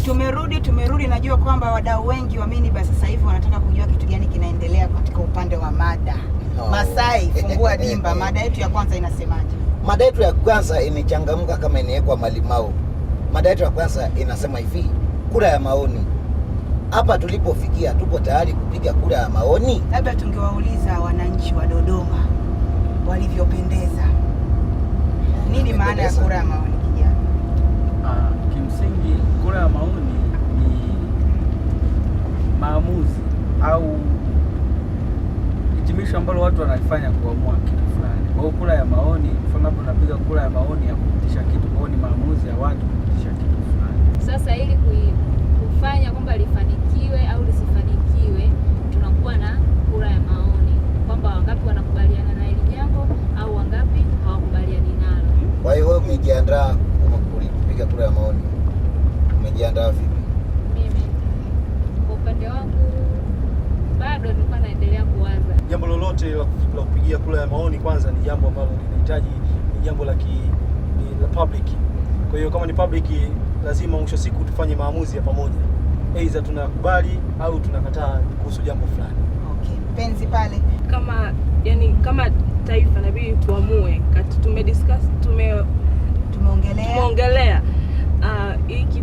Tumerudi. Najua kwamba wadau wengi wa Minibar sasa hivi wanataka kujua kitu gani kinaendelea katika upande wa mada. Masai, fungua dimba. Mada yetu ya kwanza inasemaje? Mada yetu ya kwanza imechangamka kama inawekwa malimau. Mada yetu ya kwanza inasema hivi: kura ya maoni. Hapa tulipofikia tupo tayari kupiga kura ya maoni? Labda tungewauliza wananchi wa Dodoma walivyopendeza. Nini maana ya kura ya maoni kijana? Kimsingi kura ya maoni ni maamuzi au hitimisho ambalo watu wanafanya kuamua kitu fulani. Kwa hiyo kura ya maoni, mfano unapiga kura ya maoni ya kupitisha kitu, kwa hiyo ni maamuzi ya watu kupitisha kitu fulani. Sasa ili kufanya kwamba lifanikiwe au lisifanikiwe, tunakuwa na kura ya maoni kwamba wangapi wanakubaliana na hili jambo au wangapi hawakubaliani nalo. Kwa hiyo wewe umejiandaa kupiga kura ya maoni? Umejiandaa vipi? Mimi kwa upande wangu bado nilikuwa naendelea kuwaza. Jambo lolote la kupigia kura ya maoni kwanza ni jambo ambalo linahitaji, ni jambo la public. Kwa hiyo kama ni public, lazima mwisho siku tufanye maamuzi ya pamoja, aidha tunakubali au tunakataa kuhusu jambo fulani. Okay, penzi pale kama taifa inabidi tuamue. Tumeongelea hiki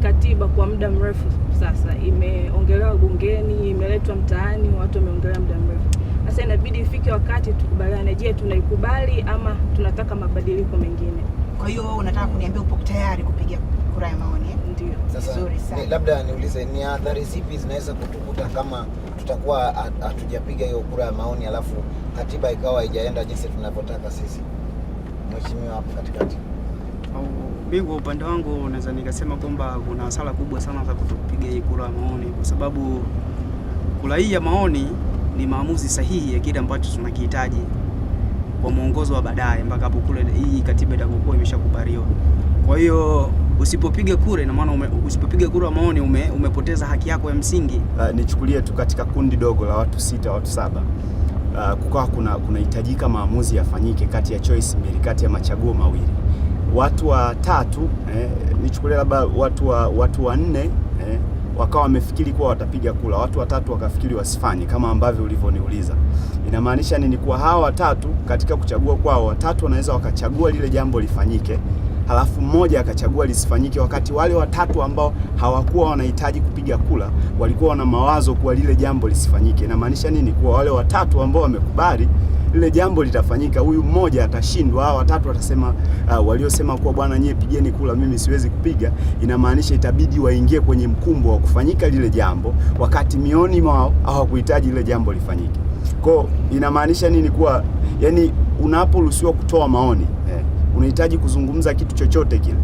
katiba kwa muda mrefu sasa, imeongelewa bungeni, imeletwa mtaani, watu wameongelea muda mrefu. Sasa inabidi ifike wakati tukubaliane, je, tunaikubali ama tunataka mabadiliko mengine? Kwa hiyo wewe unataka kuniambia upo tayari kupiga kura ya maoni? Ndio. Sasa labda niulize, ni adhari zipi zinaweza kutukuta kama tutakuwa hatujapiga hiyo kura ya maoni alafu katiba ikawa haijaenda jinsi tunavyotaka sisi? Mheshimiwa hapo katikati. Mimi kwa upande wangu naweza nikasema kwamba kuna hasara kubwa sana za kutopiga hii kura ya maoni, kwa sababu kura hii ya maoni ni maamuzi sahihi ya kile ambacho tunakihitaji kwa mwongozo wa baadaye mpaka hapo kule hii katiba itakokuwa imeshakubaliwa. Kwa hiyo usipopiga kura, ina maana usipopiga kura maoni umepoteza haki yako ya msingi. Nichukulie tu katika kundi dogo la watu 6, watu 7, kukawa kunahitajika maamuzi yafanyike kati ya choice mbili, kati ya machaguo mawili. Watu watatu, nichukulie labda watu 4 wakawa wamefikiri kuwa watapiga kura, watu 3 wakafikiri wasifanye kama ambavyo ulivyoniuliza. Inamaanisha nini? Kwa hawa 3 katika kuchagua kwao, 3 wanaweza wakachagua lile jambo lifanyike, halafu mmoja akachagua lisifanyike, wakati wale 3 ambao hawakuwa wanahitaji kupiga kura walikuwa na mawazo kuwa lile jambo lisifanyike. Inamaanisha nini? Kwa wale 3 ambao wamekubali lile jambo litafanyika, huyu mmoja atashindwa, hao 3 watasema waliosema kwa bwana nyie pigeni kula, mimi siwezi kupiga. Inamaanisha itabidi waingie kwenye mkumbo wa kufanyika lile jambo, wakati mioni mwao hawakuhitaji lile jambo lifanyike. Kwa inamaanisha nini? Kwa yani unaporuhusiwa kutoa maoni, unahitaji kuzungumza kitu chochote kile,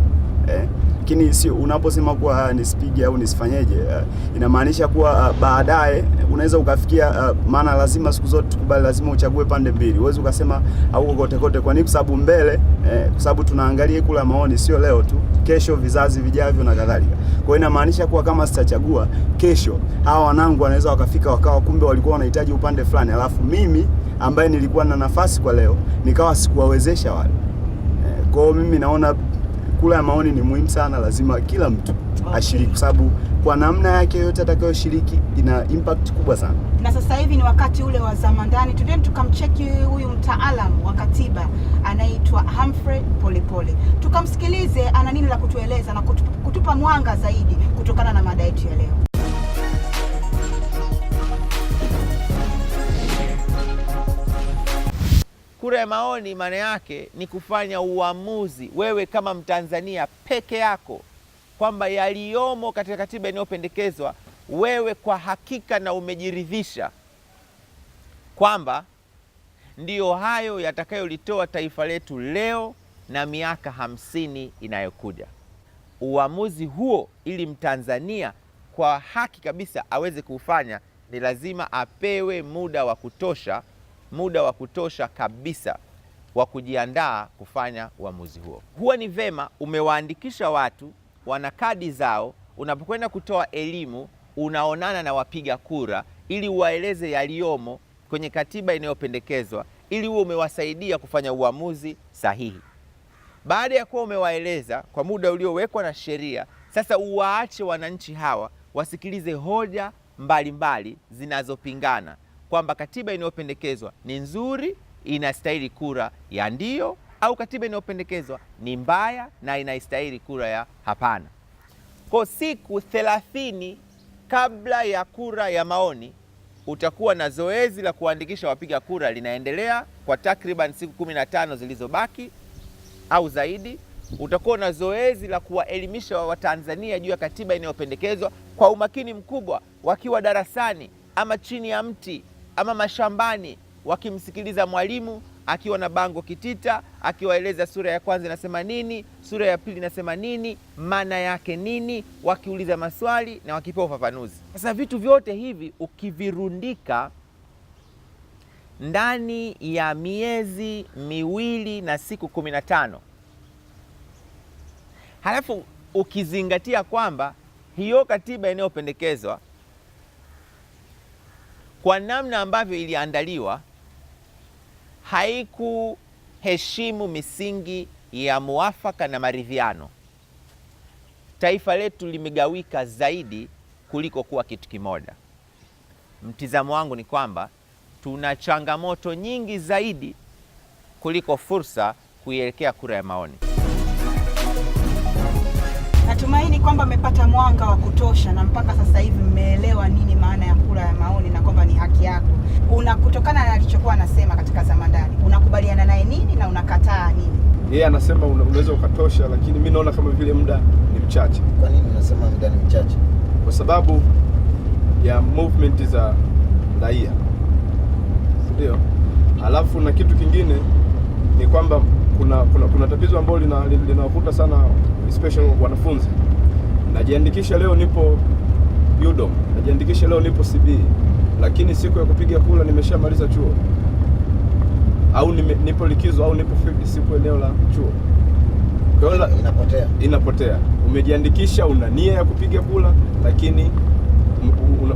lakini si unaposema kuwa nisipige au nisifanyeje, inamaanisha kuwa baadaye unaweza ukafikia, maana lazima siku zote tukubali, lazima uchague pande mbili. Uweze ukasema au kote kote. Kwa nini? Kwa sababu mbele, kwa sababu tunaangalia kula maoni sio leo tu, kesho, vizazi vijavyo na kadhalika. Kwa hiyo inamaanisha kuwa kama sitachagua kesho, hawa wanangu wanaweza wakafika wakawa kumbe walikuwa wanahitaji upande fulani, alafu mimi ambaye nilikuwa na nafasi kwa leo nikawa sikuwawezesha wale. Kwa hiyo mimi naona kura ya maoni ni muhimu sana, lazima kila mtu ashiriki, kwa sababu kwa namna yake yote atakayoshiriki ina impact kubwa sana. Na sasa hivi ni wakati ule wa zamandani, tudeni tukamcheki huyu mtaalamu wa katiba anaitwa Humphrey Polepole, tukamsikilize ana nini la kutueleza na kutupa mwanga zaidi kutokana na mada yetu ya leo. Kura ya maoni maana yake ni kufanya uamuzi wewe kama Mtanzania peke yako kwamba yaliyomo katika katiba inayopendekezwa wewe kwa hakika na umejiridhisha kwamba ndiyo hayo yatakayolitoa taifa letu leo na miaka 50 inayokuja. Uamuzi huo ili Mtanzania kwa haki kabisa aweze kufanya, ni lazima apewe muda wa kutosha kabisa wa kujiandaa kufanya uamuzi huo. Huwa ni vema umewaandikisha watu, wana kadi zao, unapokwenda kutoa elimu unaonana na wapiga kura ili uwaeleze yaliyomo kwenye katiba inayopendekezwa ili uwe umewasaidia kufanya uamuzi sahihi. Baada ya kuwa umewaeleza kwa muda uliowekwa na sheria, Sasa uwaache wananchi hawa wasikilize hoja mbalimbali zinazopingana kwamba katiba inayopendekezwa ni nzuri, inastahili kura ya ndio, au katiba inayopendekezwa ni mbaya na inastahili kura ya hapana. Kwa siku 30 kabla ya kura ya maoni utakuwa na zoezi la kuandikisha wapiga kura linaendelea kwa takriban siku 15 zilizobaki au zaidi. Utakuwa na zoezi la kuwaelimisha Watanzania juu ya katiba inayopendekezwa kwa umakini mkubwa, wakiwa darasani ama chini ya mti ama mashambani, wakimsikiliza mwalimu akiwa na bango kitita, akiwaeleza sura ya kwanza inasema nini, sura ya pili inasema nini, maana yake nini, wakiuliza maswali na wakipewa ufafanuzi. Sasa vitu vyote hivi ukivirundika ndani ya miezi 2 na siku 15, halafu ukizingatia kwamba hiyo katiba inayopendekezwa kwa namna ambavyo iliandaliwa haikuheshimu misingi ya muafaka na maridhiano, taifa letu limegawika zaidi kuliko kuwa kitu kimoja. Mtizamo wangu ni kwamba tuna changamoto nyingi zaidi kuliko fursa kuielekea kura ya maoni. Natumaini kwamba mmepata mwanga wa kutosha na mpaka sasa hivi mmeelewa nini maana ya kura ya maoni na kwamba ni haki yako. Kutokana na alichokuwa anasema katika Zamandani, unakubaliana naye nini na unakataa nini? Yeye anasema unaweza ukatosha, lakini mimi naona kama vile muda ni mchache. Kwa nini unasema muda ni mchache? Kwa sababu ya movement za raia, ndio. Alafu na kitu kingine ni kwamba kuna tatizo ambalo linawakuta sana especially wanafunzi. Najiandikisha leo nipo UDOM, najiandikisha leo nipo CB, lakini siku ya kupiga kura nimeshamaliza chuo, au nipo likizo, au nipo field, sipo eneo la chuo. Kwa hiyo inapotea. Umejiandikisha, una nia ya kupiga kura, lakini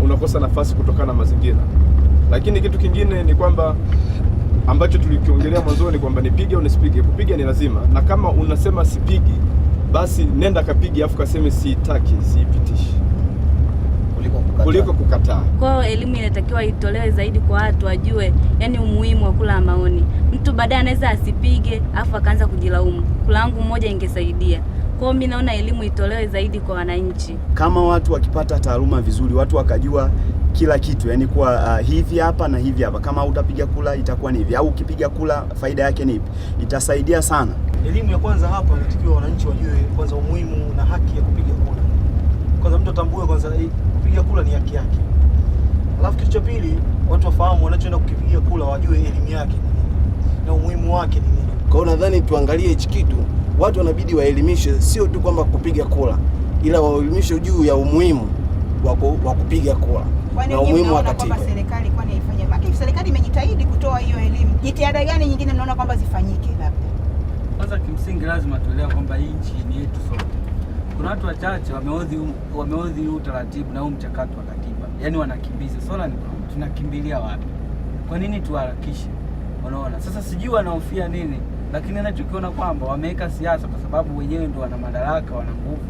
unakosa nafasi kutokana na mazingira. Lakini kitu kingine ni kwamba ambacho tulikiongelea mwanzoni kwamba nipige au nisipige. Kupiga ni lazima, na kama unasema sipigi, basi nenda kapige afu kaseme sitaki, siipitishi kuliko kukataa. Kwa hiyo elimu inatakiwa itolewe zaidi kwa watu wajue, yani umuhimu wa kura ya maoni. Mtu baadaye anaweza asipige afu akaanza kujilaumu, kura yangu moja ingesaidia. Kwa hiyo mimi naona elimu itolewe zaidi kwa wananchi. Kama watu wakipata taaluma vizuri, watu wakajua kila kitu, yani kuwa hivi hapa na hivi hapa, kama utapiga kula itakuwa ni hivi, au ukipiga kula faida yake ni ipi, itasaidia sana. Elimu ya kwanza hapa inatakiwa wananchi wajue kwanza umuhimu na haki ya kupiga kura. Kwanza mtu atambue kwanza kupiga kura ni haki yake. Alafu kitu cha pili, watu wafahamu wanachoenda kukipiga kura, wajue elimu yake ni nini na umuhimu wake ni nini. Kwa hiyo nadhani tuangalie hichi kitu, watu wanabidi waelimishe, sio tu kwamba kupiga kura, ila waelimishe juu ya umuhimu wa kupiga kura na umuhimu wa katiba. Kwamba serikali kwani haifanye maki? Serikali imejitahidi kutoa hiyo elimu. Jitihada gani nyingine mnaona kwamba zifanyike labda? Kwanza kimsingi lazima tuelewe kwamba hii nchi ni yetu sote. Kuna watu wachache wameodhi utaratibu na huu mchakato wa katiba. Yaani wanakimbiza. Swala ni tunakimbilia wapi? Kwa nini tuharakishe? Unaona? Sasa sijui wanaofia nini, lakini anachokiona kwamba wameweka siasa kwa sababu wenyewe ndio wana madaraka, wana nguvu.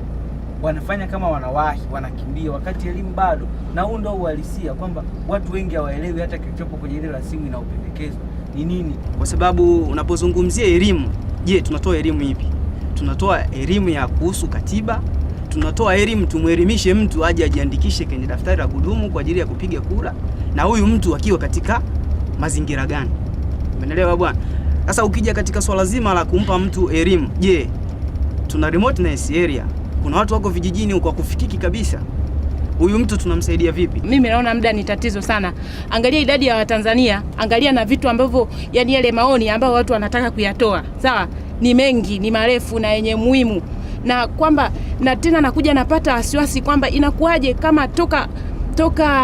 Wanafanya kama wanawahi, wanakimbia wakati elimu bado. Na huu ndio uhalisia kwamba watu wengi hawaelewi hata kilichopo kwenye ile rasimu inayopendekezwa ni nini. Kwa sababu unapozungumzia elimu, je, tunatoa elimu ipi? Tunatoa elimu ya kuhusu katiba, tunatoa elimu tumuelimishe mtu aje ajiandikishe kwenye daftari la kudumu kwa ajili ya kupiga kura, na huyu mtu akiwa katika mazingira gani? Umeelewa bwana? Sasa ukija katika swala zima la kumpa mtu elimu, je, tuna remoteness area? Kuna watu wako vijijini huko kufikiki kabisa. Huyu mtu tunamsaidia vipi? Mimi naona muda ni tatizo sana. Angalia idadi ya Watanzania, angalia na vitu ambavyo yani yale maoni ambayo watu wanataka kuyatoa. Sawa? Ni mengi, ni marefu na yenye muhimu. Na kwamba na tena nakuja napata wasiwasi kwamba inakuaje kama toka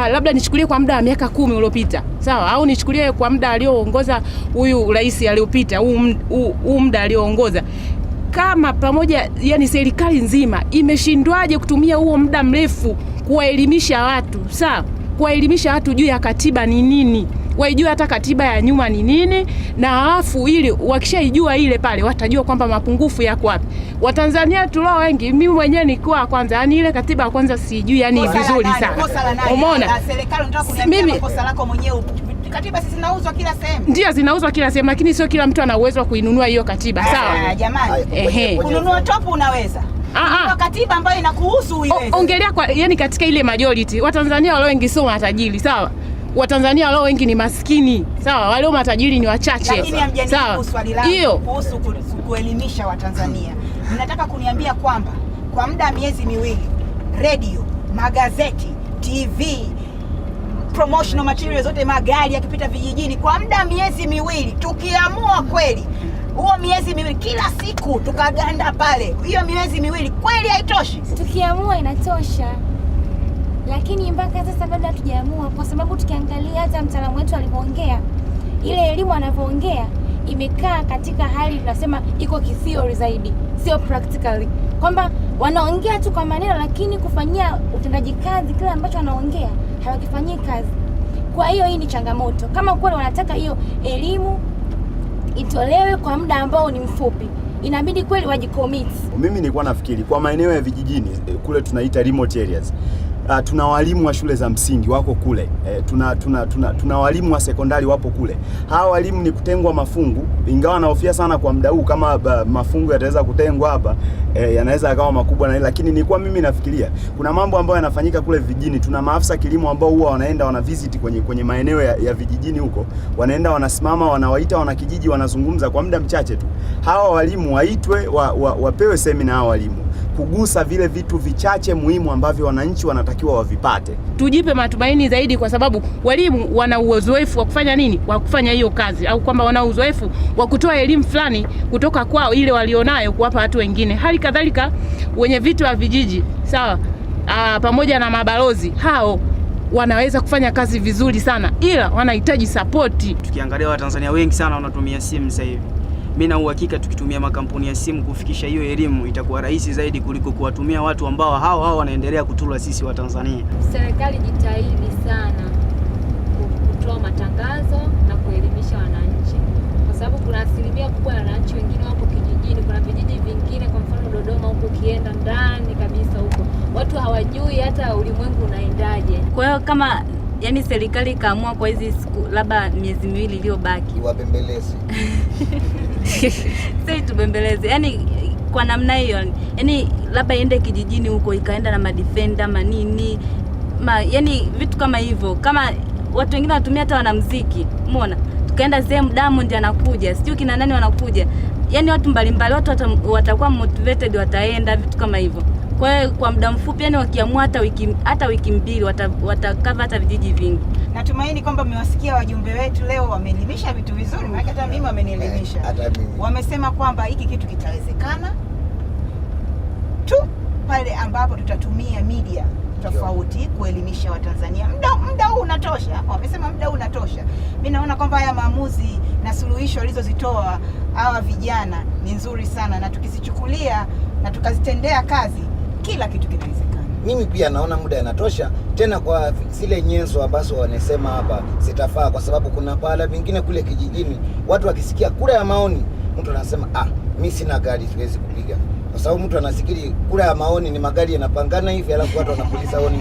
labda nichukulie kwa muda wa miaka 10 uliopita. Sawa? Au nichukulie kwa muda alioongoza huyu rais aliyopita, huu muda alioongoza. Kama pamoja yani serikali nzima imeshindwaje kutumia huo muda mrefu kuwaelimisha watu, sawa? Kuwaelimisha watu juu ya katiba ni nini, waijue hata katiba ya nyuma ni nini, na afu ili wakishaijua ile pale watajua kwamba mapungufu yako wapi. Watanzania tulio wengi, mimi mwenyewe nilikuwa kwanza, yani ile katiba ya kwanza sijui yani vizuri sana. Umeona? Serikali unataka kuniambia kosa lako mwenyewe. Katiba sisi zinauzwa kila sehemu. Ndio zinauzwa kila sehemu, lakini sio kila mtu ana uwezo wa kuinunua hiyo katiba. Sawa? Jamani. Kununua top unaweza. Kwa katiba ambayo inakuhusu uiweze. Ongelea kwa yani katika ile majority. Watanzania walio wengi sio matajiri, sawa? Watanzania walio wengi ni maskini, sawa? Walio matajiri ni wachache. Lakini hamjanijibu swali langu kuhusu kuelimisha Watanzania. Mnataka kuniambia kwamba kwa muda miezi miwili radio, magazeti, TV, promotional materials zote, magari yakipita vijijini kwa muda miezi miwili, tukiamua kweli huo miezi miwili kila siku tukaganda pale, hiyo miezi miwili kweli haitoshi? Tukiamua inatosha, lakini mpaka sasa bado hatujaamua, kwa sababu tukiangalia hata mtaalamu wetu alivyoongea, ile elimu anavyoongea imekaa katika hali tunasema iko kitheory zaidi, sio practically, kwamba wanaongea tu kwa maneno, lakini kufanyia utendaji kazi kile ambacho wanaongea hawakifanyii kazi. Kwa hiyo hii ni changamoto. Kama kweli wanataka hiyo elimu itolewe kwa muda ambao ni mfupi, inabidi kweli wajicommit. Mimi nilikuwa nafikiri kwa maeneo ya vijijini kule tunaita remote areas, tuna walimu wa shule za msingi wako kule, tuna walimu wa sekondari wapo kule. Hawa walimu ni kutengwa mafungu, ingawa naofia sana kwa muda huu kama mafungu yataweza kutengwa hapa, yanaweza yakawa makubwa na, lakini nilikuwa mimi nafikiria kuna mambo ambayo yanafanyika kule vijijini. Tuna maafisa kilimo ambao huwa wanaenda wana visit kwenye maeneo ya vijijini huko, wanaenda wanasimama, wanawaita wanakijiji, wanazungumza kwa muda mchache tu. Hawa walimu waitwe, wapewe semina hawa walimu kugusa vile vitu vichache muhimu ambavyo wananchi wanatakiwa wavipate. Tujipe matumaini zaidi, kwa sababu walimu wana uzoefu wa kufanya nini, wa kufanya hiyo kazi, au kwamba wana uzoefu wa kutoa elimu fulani kutoka kwao ile walionayo kuwapa watu wengine. Hali kadhalika wenye vitu wa vijiji, sawa, pamoja na mabalozi, hao wanaweza kufanya kazi vizuri sana, ila wanahitaji support. Tukiangalia Watanzania wengi sana wanatumia simu sasa hivi. Mimi na uhakika tukitumia makampuni ya simu kufikisha hiyo elimu itakuwa rahisi zaidi kuliko kuwatumia watu ambao hao wanaendelea kutula sisi wa Tanzania. Serikali jitahidi sana kutoa matangazo na kuelimisha wananchi, kwa sababu kuna asilimia kubwa ya wananchi wengine wapo kijijini. Kuna vijiji vingine, kwa mfano Dodoma huko, ukienda ndani kabisa huko watu hawajui hata ulimwengu unaendaje. Kwa hiyo kama yani serikali ikaamua kwa hizi siku labda miezi miwili iliyobaki wabembeleze sasa tubembeleze, yani kwa namna hiyo, yani labda iende kijijini huko, ikaenda na madefender manini yani vitu kama hivyo, kama watu wengine watumia hata wanamuziki, umeona, tukaenda sehemu Diamond anakuja, sijui kina nani wanakuja, yani watu mbalimbali, watu watakuwa motivated, wataenda vitu kama hivyo. Kwa hiyo kwa muda mfupi, yani wakiamua hata wiki mbili watakava hata vijiji vingi. Natumaini kwamba mmewasikia wajumbe wetu leo, wameelimisha vitu vizuri, maana hata mimi wamenielimisha. Wamesema kwamba hiki kitu kitawezekana tu pale ambapo tutatumia media tofauti kuelimisha Watanzania. Muda huu unatosha. Wamesema muda huu unatosha. Mimi naona kwamba haya maamuzi na suluhisho walizozitoa hawa vijana ni nzuri sana, na tukizichukulia na tukazitendea kazi, kila kitu kinawezekana. Mimi pia naona muda yanatosha, tena kwa zile nyenzo ambazo wanasema hapa zitafaa, kwa sababu kuna pahala vingine kule kijijini watu wakisikia kura ya maoni, mtu anasema mimi sina gari, siwezi kupiga, kwa sababu mtu anasikiri kura ya maoni ni magari yanapangana hivi, alafu watu wanapuliza honi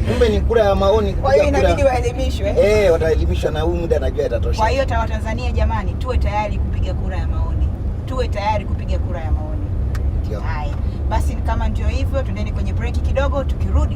kumbe ni kura ya maoni. Kwa hiyo inabidi waelimishwe. Wataelimishwa, na huu muda najua itatosha. Kwa hiyo Watanzania jamani, tuwe tayari kupiga kura ya maoni, tuwe tayari kupiga kura ya maoni. Haya basi, kama ndio hivyo, tuendeni kwenye break kidogo, tukirudi